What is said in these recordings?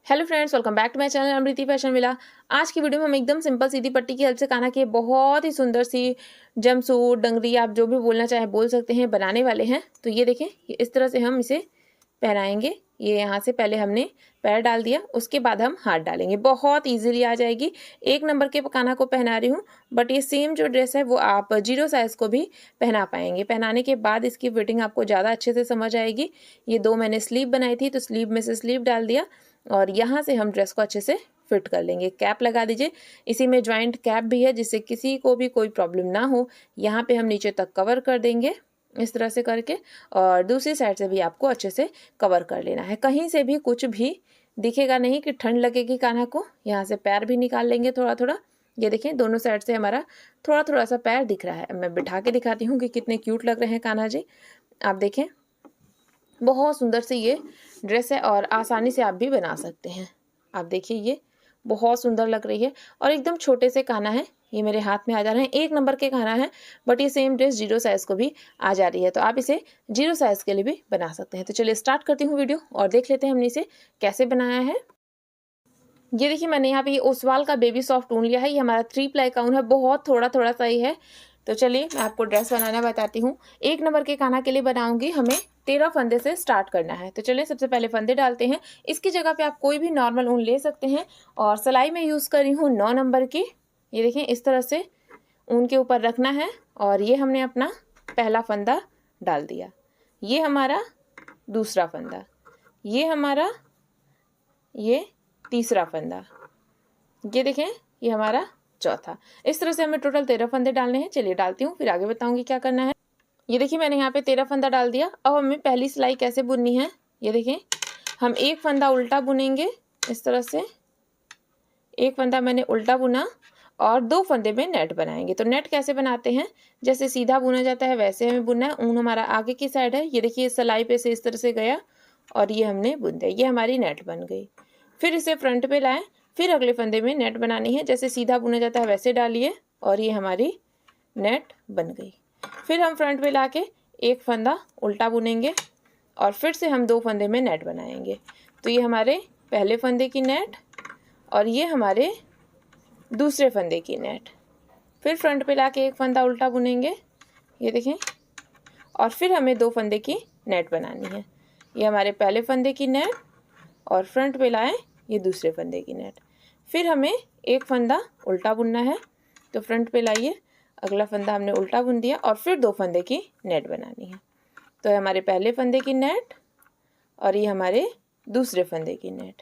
Hello friends, welcome back to my channel Amriti Fashion Villa. आज की video में हम एकदम सिंपल सीधी पट्टी की हेल्प से कान्हा की बहुत ही सुंदर सी जमसूट डंगरी आप जो भी बोलना चाहे बोल सकते हैं बनाने वाले हैं। तो ये देखें, इस तरह से हम इसे पहनाएंगे। ये यहाँ से पहले हमने पैर डाल दिया, उसके बाद हम हाथ डालेंगे। बहुत इजीली आ जाएगी। 1 नंबर के कान्हा को पहना रही हूँ, बट ये सेम जो ड्रेस है वो आप 0 साइज को भी पहना पाएंगे। पहनाने के बाद इसकी फिटिंग आपको ज़्यादा अच्छे से समझ आएगी। ये 2 मैंने स्लीव बनाई थी, तो स्लीव में से स्लीव डाल दिया और यहाँ से हम ड्रेस को अच्छे से फिट कर लेंगे। कैप लगा दीजिए, इसी में जॉइंट कैप भी है जिससे किसी को भी कोई प्रॉब्लम ना हो। यहाँ पे हम नीचे तक कवर कर देंगे इस तरह से करके, और दूसरी साइड से भी आपको अच्छे से कवर कर लेना है। कहीं से भी कुछ भी दिखेगा नहीं कि ठंड लगेगी कान्हा को। यहाँ से पैर भी निकाल लेंगे थोड़ा थोड़ा। ये देखें, दोनों साइड से हमारा थोड़ा थोड़ा सा पैर दिख रहा है। मैं बिठा के दिखाती हूँ कि कितने क्यूट लग रहे हैं कान्हा जी। आप देखें, बहुत सुंदर सी ये ड्रेस है और आसानी से आप भी बना सकते हैं। आप देखिए, ये बहुत सुंदर लग रही है और एकदम छोटे से कान्हा है। ये मेरे हाथ में आ जा रहे हैं, 1 नंबर के कान्हा है, बट ये सेम ड्रेस 0 साइज को भी आ जा रही है, तो आप इसे 0 साइज के लिए भी बना सकते हैं। तो चलिए स्टार्ट करती हूँ वीडियो और देख लेते हैं हमने इसे कैसे बनाया है। ये देखिए, मैंने यहाँ पे ये ओसवाल का बेबी सॉफ्ट ऊन लिया है। ये हमारा 3 प्लाई का ऊन है, बहुत थोड़ा थोड़ा सा ही है। तो चलिए मैं आपको ड्रेस बनाना बताती हूँ। 1 नंबर के कान्हा के लिए बनाऊंगी, हमें 13 फंदे से स्टार्ट करना है। तो चलिए सबसे पहले फंदे डालते हैं। इसकी जगह पे आप कोई भी नॉर्मल ऊन ले सकते हैं और सिलाई में यूज़ करी हूँ 9 नंबर की। ये देखें, इस तरह से ऊन के ऊपर रखना है और ये हमने अपना पहला फंदा डाल दिया। ये हमारा दूसरा फंदा, ये हमारा ये तीसरा फंदा, ये देखें ये हमारा चौथा। इस तरह से हमें टोटल 13 फंदे डालने हैं। चलिए डालती हूँ, फिर आगे बताऊंगी क्या करना है। ये देखिए, मैंने यहाँ पे 13 फंदा डाल दिया। अब हमें पहली सिलाई कैसे बुननी है, ये देखें, हम एक फंदा उल्टा बुनेंगे इस तरह से। एक फंदा मैंने उल्टा बुना और 2 फंदे में नेट बनाएंगे। तो नेट कैसे बनाते हैं, जैसे सीधा बुना जाता है वैसे हमें बुनना है। ऊन हमारा आगे की साइड है, ये देखिए सिलाई पे से इस तरह से गया और ये हमने बुन दिया। ये हमारी नेट बन गई। फिर इसे फ्रंट पे लाएं, फिर अगले फंदे में नेट बनानी है, जैसे सीधा बुना जाता है वैसे डालिए और ये हमारी नेट बन गई। फिर हम फ्रंट पे लाके एक फंदा उल्टा बुनेंगे और फिर से हम 2 फंदे में नेट बनाएंगे। तो ये हमारे पहले फंदे की नेट और ये हमारे दूसरे फंदे की नेट। फिर फ्रंट पे लाके एक फंदा उल्टा बुनेंगे, ये देखें, और फिर हमें 2 फंदे की नेट बनानी है। ये हमारे पहले फंदे की नेट और फ्रंट पे लाएं ये दूसरे फंदे की नेट। फिर हमें एक फंदा उल्टा बुनना है, तो फ्रंट पे लाइए, अगला फंदा हमने उल्टा बुन दिया और फिर 2 फंदे की नेट बनानी है। तो हमारे पहले फंदे की नेट और ये हमारे दूसरे फंदे की नेट।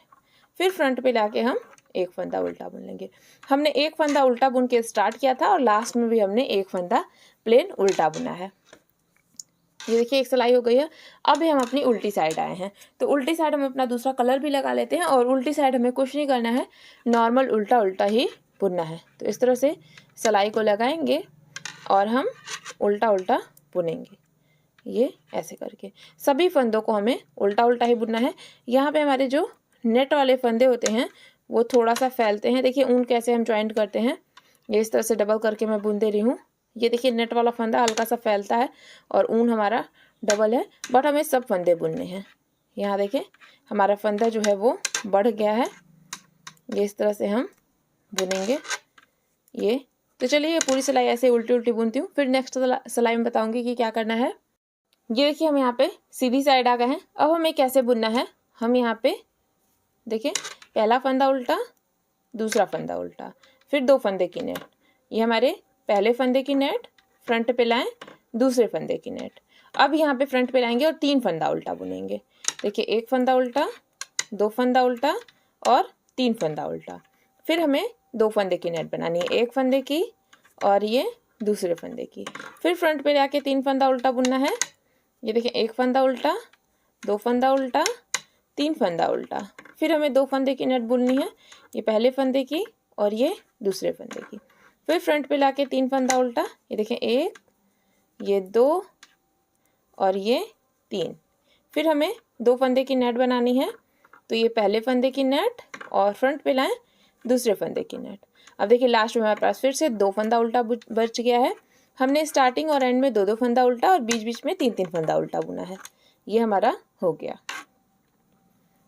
फिर फ्रंट पे लाके हम एक फंदा उल्टा बुन लेंगे। हमने एक फंदा उल्टा बुन के स्टार्ट किया था और लास्ट में भी हमने एक फंदा प्लेन उल्टा बुना है। ये देखिए, एक सिलाई हो गई है। अब हम अपनी उल्टी साइड आए हैं, तो उल्टी साइड हम अपना दूसरा कलर भी लगा लेते हैं और उल्टी साइड हमें कुछ नहीं करना है, नॉर्मल उल्टा उल्टा ही बुनना है। तो इस तरह से सिलाई को लगाएंगे और हम उल्टा उल्टा बुनेंगे, ये ऐसे करके सभी फंदों को हमें उल्टा उल्टा ही बुनना है। यहाँ पे हमारे जो नेट वाले फंदे होते हैं वो थोड़ा सा फैलते हैं। देखिए ऊन कैसे हम ज्वाइंट करते हैं, ये इस तरह से डबल करके मैं बुन दे रही हूँ। ये देखिए, नेट वाला फंदा हल्का सा फैलता है और ऊन हमारा डबल है, बट हमें सब फंदे बुनने हैं। यहाँ देखें, हमारा फंदा जो है वो बढ़ गया है, ये इस तरह से हम बुनेंगे ये। तो चलिए ये पूरी सिलाई ऐसे उल्टी उल्टी बुनती हूँ, फिर नेक्स्ट सिलाई में बताऊंगी कि क्या करना है। ये देखिए, हम यहाँ पे सीधी साइड आ गए हैं। अब हमें कैसे बुनना है, हम यहाँ पे देखिए, पहला फंदा उल्टा, दूसरा फंदा उल्टा, फिर 2 फंदे की नेट। ये हमारे पहले फंदे की नेट, फ्रंट पे लाएं दूसरे फंदे की नेट। अब यहाँ पे फ्रंट पे लाएंगे और 3 फंदा उल्टा बुनेंगे। देखिए, एक फंदा उल्टा, 2 फंदा उल्टा और 3 फंदा उल्टा। फिर हमें 2 फंदे की नेट बनानी है, एक फंदे की और ये दूसरे फंदे की। फिर फ्रंट पे लाके 3 फंदा उल्टा बुनना है। ये देखिए, एक फंदा उल्टा, 2 फंदा उल्टा, 3 फंदा उल्टा। फिर हमें 2 फंदे की नेट बुननी है, ये पहले फंदे की और ये दूसरे फंदे की। फिर फ्रंट पे लाके 3 फंदा उल्टा, ये देखें, 1, ये 2 और ये 3। फिर हमें 2 फंदे की नेट बनानी है, तो ये पहले फंदे की नेट और फ्रंट पे लाएं दूसरे फंदे की नेट। अब देखिए, लास्ट में हमारे पास फिर से 2 फंदा उल्टा बच गया है। हमने स्टार्टिंग और एंड में 2-2 फंदा उल्टा और बीच बीच में 3-3 फंदा उल्टा बुना है। ये हमारा हो गया।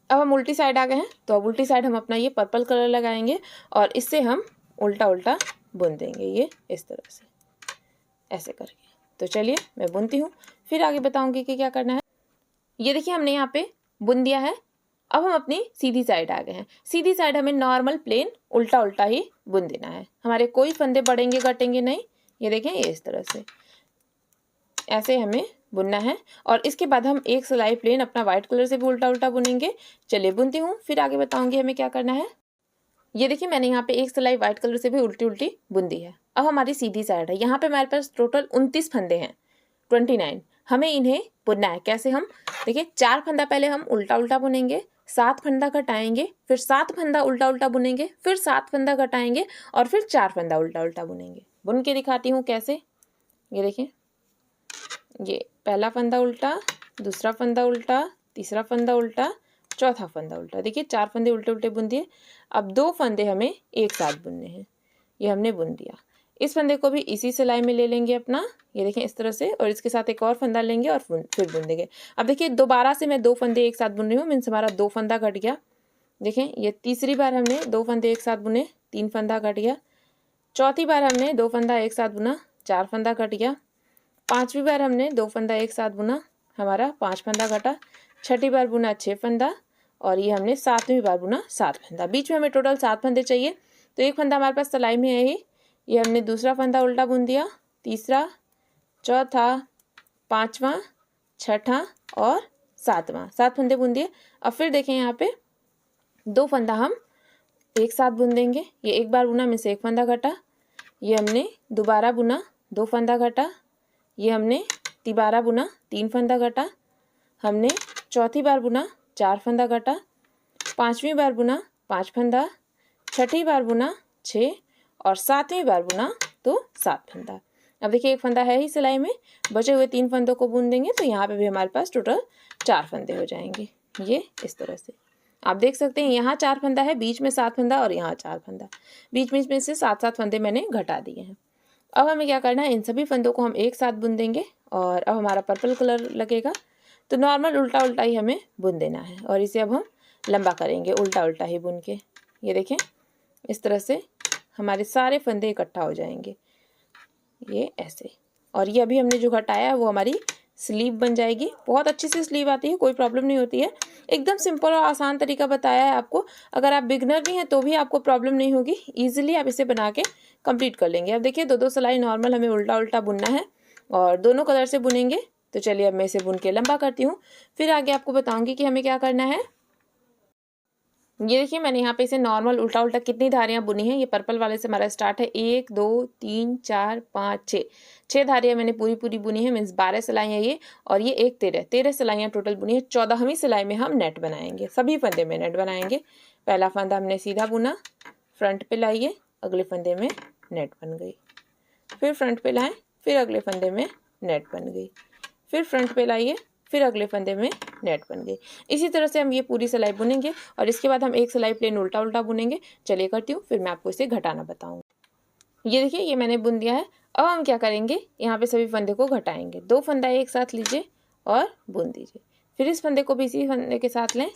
अब हम उल्टी साइड आ गए हैं, तो अब उल्टी साइड हम अपना ये पर्पल कलर लगाएंगे और इससे हम उल्टा उल्टा बुन देंगे, ये इस तरह से ऐसे करके। तो चलिए मैं बुनती हूँ, फिर आगे बताऊंगी कि क्या करना है। ये देखिए हमने यहाँ पे बुन दिया है। अब हम अपनी सीधी साइड आ गए हैं। सीधी साइड हमें नॉर्मल प्लेन उल्टा उल्टा ही बुन देना है, हमारे कोई फंदे बढ़ेंगे घटेंगे नहीं। ये देखें, ये इस तरह से ऐसे हमें बुनना है। और इसके बाद हम एक सिलाई प्लेन अपना व्हाइट कलर से भी उल्टा उल्टा बुनेंगे। चलिए बुनती हूँ, फिर आगे बताऊंगी हमें क्या करना है। ये देखिए मैंने यहाँ पे एक सिलाई व्हाइट कलर से भी उल्टी उल्टी बुन दी है। अब हमारी सीधी साइड है। यहाँ पे हमारे पास टोटल 29 फंदे हैं, 29। हमें इन्हें बुनना है। कैसे? हम देखिए 4 फंदा पहले हम उल्टा उल्टा बुनेंगे, 7 फंदा घटाएंगे, फिर 7 फंदा उल्टा उल्टा बुनेंगे, फिर 7 फंदा घटाएंगे और फिर 4 फंदा उल्टा उल्टा बुनेंगे। बुन के दिखाती हूँ कैसे। ये देखिए, ये पहला फंदा उल्टा, दूसरा फंदा उल्टा, तीसरा फंदा उल्टा, चौथा फंदा उल्टा। देखिए 4 फंदे उल्टे उल्टे बुन दिए। अब 2 फंदे हमें एक साथ बुनने हैं, ये हमने बुन दिया। इस फंदे को भी इसी सिलाई में ले लेंगे अपना, ये देखें इस तरह से, और इसके साथ एक और फंदा लेंगे और फिर बुन देंगे। अब देखिए दोबारा से मैं 2 फंदे एक साथ बुन रही हूँ, मीन्स हमारा 2 फंदा घट गया। देखें ये तीसरी बार हमने 2 फंदे एक साथ बुने, 3 फंदा घट गया। चौथी बार हमने 2 फंदा एक साथ बुना, 4 फंदा घट गया। 5वीं बार हमने 2 फंदा एक साथ बुना, हमारा 5 फंदा घटा। 6ठी बार बुना 6 फंदा, और ये हमने 7वीं बार बुना 7 फंदा। बीच में हमें टोटल 7 फंदे चाहिए, तो एक फंदा हमारे पास सिलाई में है ही। ये हमने दूसरा फंदा उल्टा बुन दिया, तीसरा, चौथा, 5वां, 6ठा और 7वां, 7 फंदे बुन दिए। अब फिर देखें यहाँ पे 2 फंदा हम एक साथ बुन देंगे। ये एक बार बुना में से एक फंदा घटा, ये हमने दोबारा बुना 2 फंदा घटा, ये हमने तिबारा बुना 3 फंदा घटा, हमने चौथी बार बुना 4 फंदा घटा, 5वीं बार बुना 5 फंदा, 6ठी बार बुना 6 और 7वीं बार बुना तो 7 फंदा। अब देखिए एक फंदा है ही सिलाई में, बचे हुए 3 फंदों को बुन देंगे, तो यहाँ पे भी हमारे पास टोटल 4 फंदे हो जाएंगे, ये इस तरह से। आप देख सकते हैं यहाँ 4 फंदा है, बीच में 7 फंदा और यहाँ 4 फंदा, बीच बीच में से 7-7 फंदे मैंने घटा दिए हैं। अब हमें क्या करना है, इन सभी फंदों को हम एक साथ बुन देंगे। और अब हमारा पर्पल कलर लगेगा, तो नॉर्मल उल्टा उल्टा ही हमें बुन देना है, और इसे अब हम लंबा करेंगे उल्टा उल्टा ही बुन के। ये देखें इस तरह से हमारे सारे फंदे इकट्ठा हो जाएंगे, ये ऐसे। और ये अभी हमने जो घटाया है वो हमारी स्लीव बन जाएगी। बहुत अच्छी सी स्लीव आती है, कोई प्रॉब्लम नहीं होती है। एकदम सिंपल और आसान तरीका बताया है आपको। अगर आप बिगनर भी हैं तो भी आपको प्रॉब्लम नहीं होगी, ईजिली आप इसे बना के कंप्लीट कर लेंगे। अब देखिए 2-2 सिलाई नॉर्मल हमें उल्टा उल्टा बुनना है और दोनों कलर से बुनेंगे। तो चलिए अब मैं इसे बुन के लंबा करती हूँ, फिर आगे आपको बताऊंगी कि हमें क्या करना है। ये देखिए मैंने यहाँ पे इसे नॉर्मल उल्टा उल्टा कितनी धारियाँ बुनी हैं। ये पर्पल वाले से हमारा स्टार्ट है, 1 2 3 4 5 6, 6 धारियाँ मैंने पूरी पूरी बुनी है, मीन्स 12 सिलाइयाँ ये, और ये एक 13 सिलाइयाँ टोटल बुनी है। 14वीं सिलाई में हम नेट बनाएंगे, सभी फंदे में नेट बनाएंगे। पहला फंदा हमने सीधा बुना, फ्रंट पे लाइए, अगले फंदे में नेट बन गई, फिर फ्रंट पे लाएं, फिर अगले फंदे में नेट बन गई, फिर फ्रंट पे लाइए, फिर अगले फंदे में नेट बन गई। इसी तरह से हम ये पूरी सिलाई बुनेंगे और इसके बाद हम एक सिलाई प्लेन उल्टा उल्टा बुनेंगे। चलिए करती हूँ, फिर मैं आपको इसे घटाना बताऊंगी। ये देखिए ये मैंने बुन दिया है। अब हम क्या करेंगे, यहाँ पे सभी फंदे को घटाएंगे। 2 फंदा एक साथ लीजिए और बुन दीजिए, फिर इस फंदे को भी इसी फंदे के साथ लें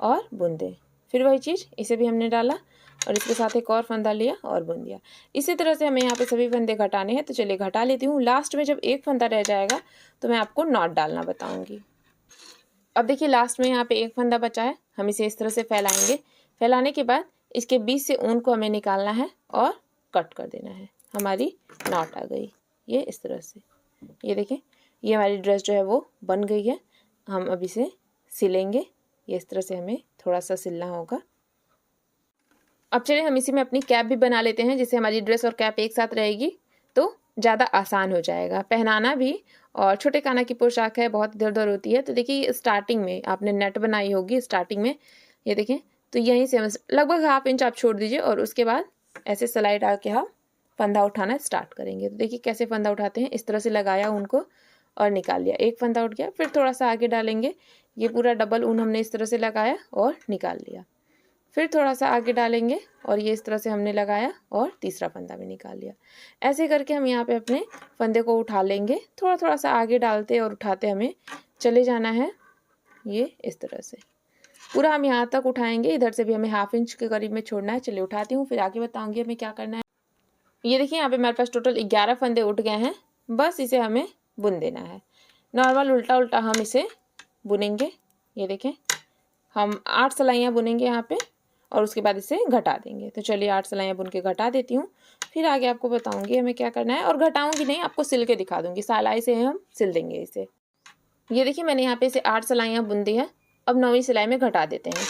और बुन दें, फिर वही चीज़ इसे भी हमने डाला और इसके साथ एक और फंदा लिया और बुन दिया। इसी तरह से हमें यहाँ पे सभी फंदे घटाने हैं, तो चलिए घटा लेती हूँ। लास्ट में जब एक फंदा रह जाएगा तो मैं आपको नॉट डालना बताऊंगी। अब देखिए लास्ट में यहाँ पे एक फंदा बचा है, हम इसे इस तरह से फैलाएंगे। फैलाने के बाद इसके बीच से ऊन को हमें निकालना है और कट कर देना है। हमारी नॉट आ गई, ये इस तरह से। ये देखें ये हमारी ड्रेस जो है वो बन गई है। हम अब इसे सिलेंगे, ये इस तरह से हमें थोड़ा सा सिलना होगा। अब चलिए हम इसी में अपनी कैप भी बना लेते हैं, जिससे हमारी ड्रेस और कैप एक साथ रहेगी तो ज़्यादा आसान हो जाएगा पहनाना भी। और छोटे काना की पोशाक है, बहुत इधर उधर होती है। तो देखिए स्टार्टिंग में आपने नेट बनाई होगी स्टार्टिंग में, ये देखें, तो यहीं से हम लगभग ½ इंच आप छोड़ दीजिए और उसके बाद ऐसे सिलाई डाल के हम फंदा उठाना स्टार्ट करेंगे। तो देखिए कैसे फंदा उठाते हैं, इस तरह से लगाया उनको और निकाल लिया, एक फंदा उठ गया, फिर थोड़ा सा आगे डालेंगे, ये पूरा डबल ऊन हमने इस तरह से लगाया और निकाल लिया, फिर थोड़ा सा आगे डालेंगे और ये इस तरह से हमने लगाया और तीसरा फंदा भी निकाल लिया। ऐसे करके हम यहाँ पे अपने फंदे को उठा लेंगे, थोड़ा थोड़ा सा आगे डालते और उठाते हमें चले जाना है, ये इस तरह से। पूरा हम यहाँ तक उठाएंगे। इधर से भी हमें 1/2 इंच के करीब में छोड़ना है। चलिए उठाती हूँ, फिर आगे बताऊँगी हमें क्या करना है। ये देखिए यहाँ पे हमारे पास टोटल 11 फंदे उठ गए हैं। बस इसे हमें बुन देना है। नॉर्मल उल्टा उल्टा हम इसे बुनेंगे। ये देखें, हम 8 सिलाइयाँ बुनेंगे यहाँ पे और उसके बाद इसे घटा देंगे। तो चलिए 8 सिलाइयाँ बुन के घटा देती हूँ, फिर आगे आपको बताऊँगी हमें क्या करना है। और घटाऊँगी नहीं, आपको सिल के दिखा दूँगी, सिलाई से हम सिल देंगे इसे। ये देखिए मैंने यहाँ पे इसे 8 सिलाइयाँ बुन दी है। अब 9वीं सिलाई में घटा देते हैं।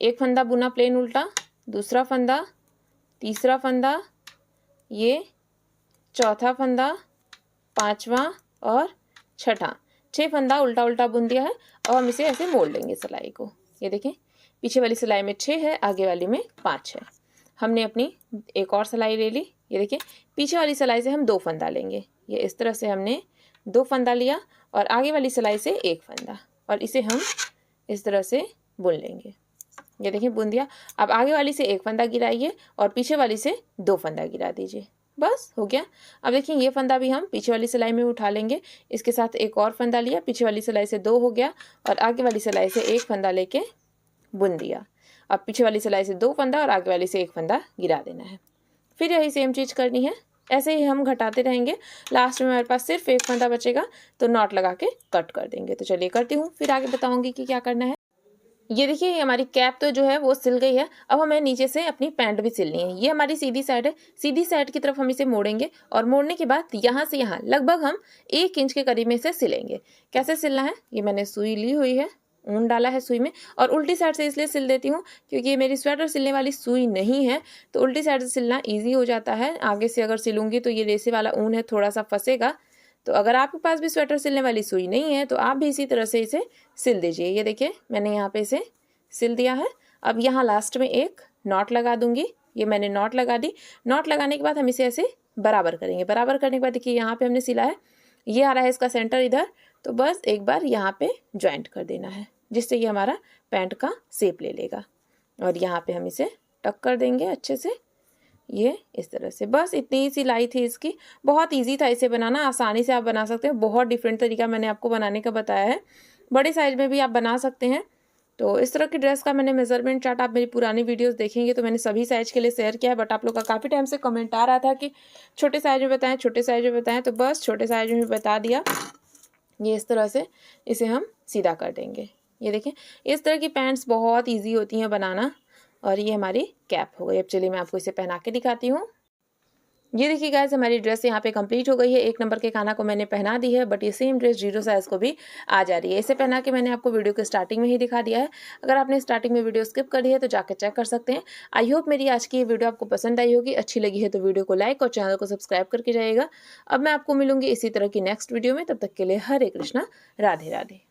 एक फंदा बुना प्लेन उल्टा, दूसरा फंदा, तीसरा फंदा, ये चौथा फंदा, पांचवा और छठा, 6 फंदा उल्टा उल्टा बुन दिया है। और हम इसे ऐसे मोड़ लेंगे सिलाई को। ये देखें, पीछे वाली सिलाई में 6 है, आगे वाली में 5 है। हमने अपनी एक और सिलाई ले ली। ये देखिए, पीछे वाली सिलाई से हम 2 फंदा लेंगे। ये इस तरह से हमने 2 फंदा लिया और आगे वाली सिलाई से 1 फंदा, और इसे हम इस तरह से बुन लेंगे। ये देखिए बुन दिया। अब आगे वाली से 1 फंदा गिराइए और पीछे वाली से 2 फंदा गिरा दीजिए। बस हो गया। अब देखिए ये फंदा भी हम पीछे वाली सिलाई में उठा लेंगे। इसके साथ एक और फंदा लिया, पीछे वाली सिलाई से 2 हो गया और आगे वाली सिलाई से 1 फंदा लेके बुन दिया। अब पीछे वाली सिलाई से 2 फंदा और आगे वाली से 1 फंदा गिरा देना है। फिर यही सेम चीज़ करनी है। ऐसे ही हम घटाते रहेंगे। लास्ट में हमारे पास सिर्फ 1 फंदा बचेगा तो नॉट लगा के कट कर देंगे। तो चलिए करती हूँ, फिर आगे बताऊँगी कि क्या करना है। ये देखिए हमारी कैप तो जो है वो सिल गई है। अब हमें नीचे से अपनी पैंट भी सिलनी है। ये हमारी सीधी साइड है। सीधी साइड की तरफ हम इसे मोड़ेंगे और मोड़ने के बाद यहाँ से यहाँ लगभग हम 1 इंच के करीब में इसे सिलेंगे। कैसे सिलना है, ये मैंने सुई ली हुई है, ऊन डाला है सुई में, और उल्टी साइड से इसलिए सिल देती हूँ क्योंकि ये मेरी स्वेटर सिलने वाली सुई नहीं है, तो उल्टी साइड से सिलना ईजी हो जाता है। आगे से अगर सिलूंगी तो ये रेसे वाला ऊन है, थोड़ा सा फंसेगा। तो अगर आपके पास भी स्वेटर सिलने वाली सुई नहीं है तो आप भी इसी तरह से इसे सिल दीजिए। ये देखिए मैंने यहाँ पे इसे सिल दिया है। अब यहाँ लास्ट में एक नॉट लगा दूंगी। ये मैंने नॉट लगा दी। नॉट लगाने के बाद हम इसे ऐसे बराबर करेंगे। बराबर करने के बाद देखिए यहाँ पे हमने सिला है, ये आ रहा है इसका सेंटर इधर, तो बस एक बार यहाँ पे ज्वाइंट कर देना है जिससे ये हमारा पैंट का शेप ले लेगा। और यहाँ पे हम इसे टक कर देंगे अच्छे से, ये इस तरह से। बस इतनी ही सिलाई थी इसकी। बहुत इजी था इसे बनाना, आसानी से आप बना सकते हैं। बहुत डिफरेंट तरीका मैंने आपको बनाने का बताया है। बड़े साइज में भी आप बना सकते हैं। तो इस तरह की ड्रेस का मैंने मेजरमेंट चार्ट आप मेरी पुरानी वीडियोस देखेंगे तो मैंने सभी साइज के लिए शेयर किया है। बट आप लोग का काफ़ी टाइम से कमेंट आ रहा था कि छोटे साइज में बताएं, छोटे साइज में बताएं, तो बस छोटे साइज में बता दिया। ये इस तरह से इसे हम सीधा कर देंगे। ये देखें, इस तरह की पैंट्स बहुत ईजी होती हैं बनाना। और ये हमारी कैप हो गई। अब चलिए मैं आपको इसे पहना के दिखाती हूँ। ये देखिए गाइस, हमारी ड्रेस यहाँ पे कंप्लीट हो गई है। 1 नंबर के खाना को मैंने पहना दी है, बट ये सेम ड्रेस 0 साइज़ को भी आ जा रही है। इसे पहना के मैंने आपको वीडियो के स्टार्टिंग में ही दिखा दिया है। अगर आपने स्टार्टिंग में वीडियो स्किप करी है तो जाकर चेक कर सकते हैं। आई होप मेरी आज की ये वीडियो आपको पसंद आई होगी। अच्छी लगी है तो वीडियो को लाइक और चैनल को सब्सक्राइब करके जाइएगा। अब मैं आपको मिलूंगी इसी तरह की नेक्स्ट वीडियो में। तब तक के लिए हरे कृष्णा, राधे राधे।